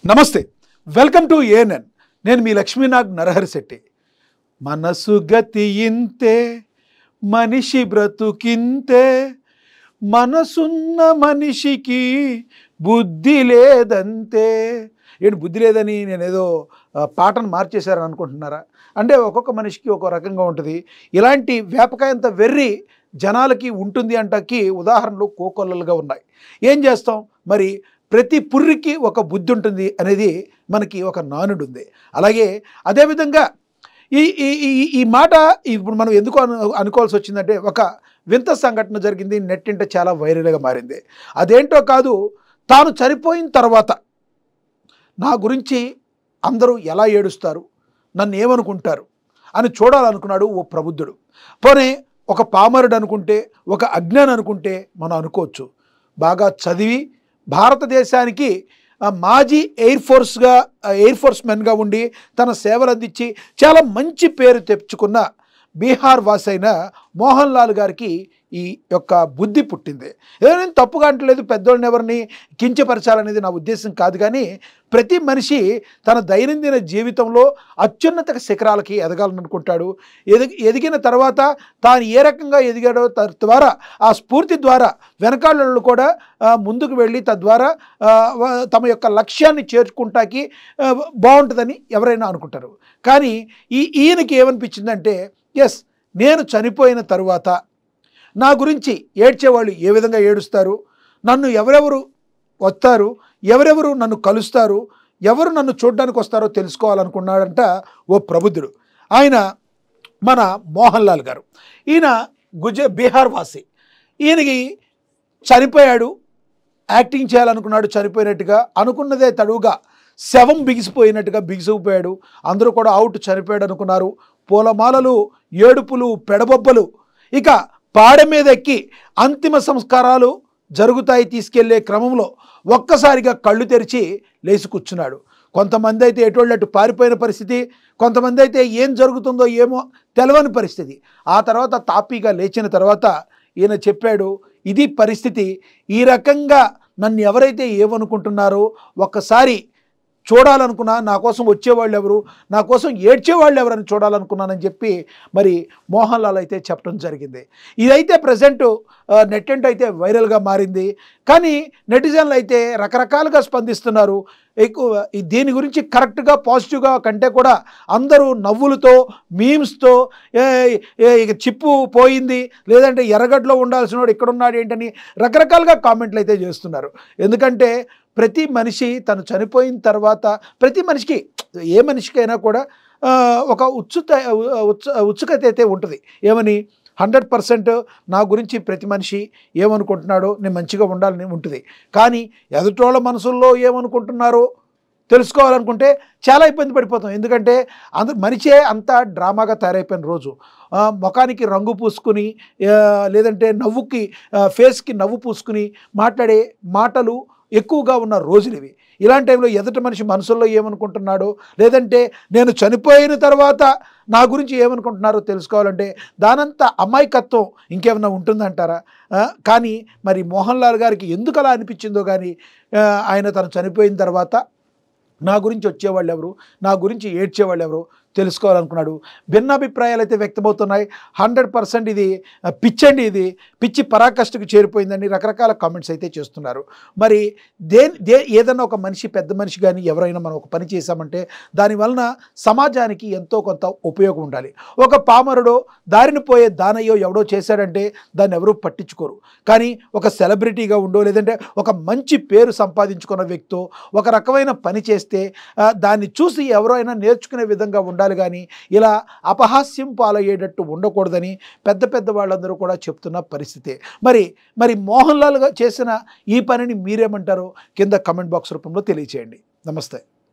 నమస్తే, welcome to ANN. నేను మీ లక్ష్మీనాగ్ నరహరి శెట్టి. మనసు గతి ఇంతే, మనిషి బ్రతుకింతే, మనసున్న మనిషికి బుద్ధి లేదంతే. ఏంటి బుద్ధి లేదని నేనేదో పాటను మార్చేశారని అనుకుంటున్నారా? అంటే ఒక్కొక్క మనిషికి ఒక్కో రకంగా ఉంటుంది. ఇలాంటి వేపకాయంత వెర్రి జనాలకి ఉంటుంది అంటకి ఉదాహరణలు కోకొల్లలుగా ఉన్నాయి. ఏం చేస్తాం మరి? ప్రతి పుర్రికి ఒక బుద్ధి ఉంటుంది అనేది మనకి ఒక నానుడు ఉంది. అలాగే అదేవిధంగా ఈ ఈ ఈ మాట ఇప్పుడు మనం ఎందుకు అనుకోవాల్సి వచ్చిందంటే, ఒక వింత సంఘటన జరిగింది, నెట్టింట చాలా వైరల్గా మారింది. అదేంటో కాదు, తాను చనిపోయిన తర్వాత నా గురించి అందరూ ఎలా ఏడుస్తారు, నన్ను ఏమనుకుంటారు అని చూడాలనుకున్నాడు ఓ ప్రబుద్ధుడు. పోనీ ఒక పామరుడు అనుకుంటే, ఒక అజ్ఞాని అనుకుంటే మనం అనుకోవచ్చు. బాగా చదివి భారతదేశానికి మాజీ ఎయిర్ ఫోర్స్ మెన్గా ఉండి తన సేవలు అందించి చాలా మంచి పేరు తెచ్చుకున్న బీహార్ వాసి అయిన మోహన్ లాల్ గారికి ఈ యొక్క బుద్ధి పుట్టింది. ఏదైనా తప్పుగా అంటలేదు, పెద్దోళ్ళని ఎవరిని కించపరచాలనేది నా ఉద్దేశం కాదు. కానీ ప్రతి మనిషి తన దైనందిన జీవితంలో అత్యున్నత శిఖరాలకి ఎదగాలనుకుంటాడు. ఎదిగిన తర్వాత తాను ఏ రకంగా ఎదిగాడో తద్వారా ఆ స్ఫూర్తి ద్వారా వెనకాళ్ళు కూడా ముందుకు వెళ్ళి తద్వారా తమ యొక్క లక్ష్యాన్ని చేర్చుకుంటాకి బాగుంటుందని ఎవరైనా అనుకుంటారు. కానీ ఈయనకి ఏమనిపించిందంటే, ఎస్, నేను చనిపోయిన తరువాత నా గురించి ఏడ్చేవాళ్ళు ఏ విధంగా ఏడుస్తారు, నన్ను ఎవరెవరు వస్తారు, ఎవరెవరు నన్ను కలుస్తారు, ఎవరు నన్ను చూడడానికి వస్తారో తెలుసుకోవాలనుకున్నాడంట ఓ ప్రబుద్ధుడు. ఆయన మన మోహన్ లాల్ గారు. ఈయన బీహార్ వాసి. ఈయనకి చనిపోయాడు, యాక్టింగ్ చేయాలనుకున్నాడు, చనిపోయినట్టుగా అనుకున్నదే తడువుగా శవం బిగిసిపోయినట్టుగా బిగిసిపోయాడు. అందరూ కూడా అవుట్, చనిపోయాడు అనుకున్నారు. పూలమాలలు, ఏడుపులు, పెడబొబ్బలు. ఇక పాడ మీద ఎక్కి అంతిమ సంస్కారాలు జరుగుతాయి తీసుకెళ్లే క్రమంలో ఒక్కసారిగా కళ్ళు తెరిచి లేచి కూర్చున్నాడు. కొంతమంది అయితే ఎటువంటి పారిపోయిన పరిస్థితి, కొంతమంది అయితే ఏం జరుగుతుందో ఏమో తెలవని పరిస్థితి. ఆ తర్వాత తాపీగా లేచిన తర్వాత ఈయన చెప్పాడు, ఇది పరిస్థితి, ఈ రకంగా నన్ను ఎవరైతే ఏమనుకుంటున్నారో ఒక్కసారి చూడాలనుకున్నా, నా కోసం వచ్చేవాళ్ళు ఎవరు, నా కోసం ఏడ్చేవాళ్ళు ఎవరని చూడాలనుకున్నానని చెప్పి మరి మోహన్ లాల్ అయితే చెప్పడం జరిగింది. ఇదైతే ప్రజెంట్ నెట్టింట అయితే వైరల్గా మారింది. కానీ నెటిజన్లు అయితే రకరకాలుగా స్పందిస్తున్నారు. ఎక్కువ దీని గురించి కరెక్ట్గా పాజిటివ్గా కంటే కూడా అందరూ నవ్వులతో, మీమ్స్తో, ఇక చిప్పు పోయింది, లేదంటే ఎర్రగడ్డలో ఉండాల్సిన వాడు ఇక్కడ ఉన్నాడు ఏంటని రకరకాలుగా కామెంట్లు అయితే చేస్తున్నారు. ఎందుకంటే ప్రతి మనిషి తను చనిపోయిన తర్వాత ప్రతి మనిషికి, ఏ మనిషికైనా కూడా ఒక ఉత్సుకత అయితే ఉంటుంది. ఏమని 100% నా గురించి ప్రతి మనిషి ఏమనుకుంటున్నాడో, నేను మంచిగా ఉండాలని ఉంటుంది. కానీ ఎదుటోళ్ళ మనసుల్లో ఏమనుకుంటున్నారో తెలుసుకోవాలనుకుంటే చాలా ఇబ్బంది పడిపోతాం. ఎందుకంటే మనిషే అంతా డ్రామాగా తయారైపోయిన రోజు. ముఖానికి రంగు పూసుకుని, లేదంటే నవ్వుకి ఫేస్కి నవ్వు పూసుకుని మాట్లాడే మాటలు ఎక్కువగా ఉన్న రోజులు ఇవి. ఇలాంటి టైంలో ఎదుటి మనిషి మనసుల్లో ఏమనుకుంటున్నాడో, లేదంటే నేను చనిపోయిన తర్వాత నా గురించి ఏమనుకుంటున్నారో తెలుసుకోవాలంటే దానంతా అమాయకత్వం ఇంకేమైనా ఉంటుందంటారా? కానీ మరి మోహన్ లాల్ గారికి ఎందుకు అలా అనిపించిందో కానీ ఆయన తను చనిపోయిన తర్వాత నా గురించి వచ్చేవాళ్ళు ఎవరు, నా గురించి ఏడ్చేవాళ్ళు ఎవరు తెలుసుకోవాలనుకున్నాడు. భిన్నాభిప్రాయాలు అయితే వ్యక్తమవుతున్నాయి. 100% ఇది పిచ్చండి, ఇది పిచ్చి పరాకాష్ఠకు చేరిపోయిందని రకరకాల కామెంట్స్ అయితే చేస్తున్నారు. మరి ఏదన్నా ఒక మనిషి, పెద్ద మనిషి కానీ ఎవరైనా మనం ఒక పని చేశామంటే దానివలన సమాజానికి ఎంతో కొంత ఉపయోగం ఉండాలి. ఒక పామరుడో, దారిని పోయే దానయ్యో ఎవడో చేశాడంటే దాన్ని ఎవరూ పట్టించుకోరు. కానీ ఒక సెలబ్రిటీగా ఉండో, లేదంటే ఒక మంచి పేరు సంపాదించుకున్న వ్యక్తో ఒక రకమైన పని చేస్తే దాన్ని చూసి ఎవరైనా నేర్చుకునే విధంగా ఉండాలి. కానీ ఇలా అపహాస్యం పాలయ్యేటట్టు ఉండకూడదని పెద్ద పెద్ద వాళ్ళందరూ కూడా చెప్తున్న పరిస్థితి. మరి మోహన్ లాల్ చేసిన ఈ పనిని మీరేమంటారో కింద కమెంట్ బాక్స్ రూపంలో తెలియచేయండి. నమస్తే.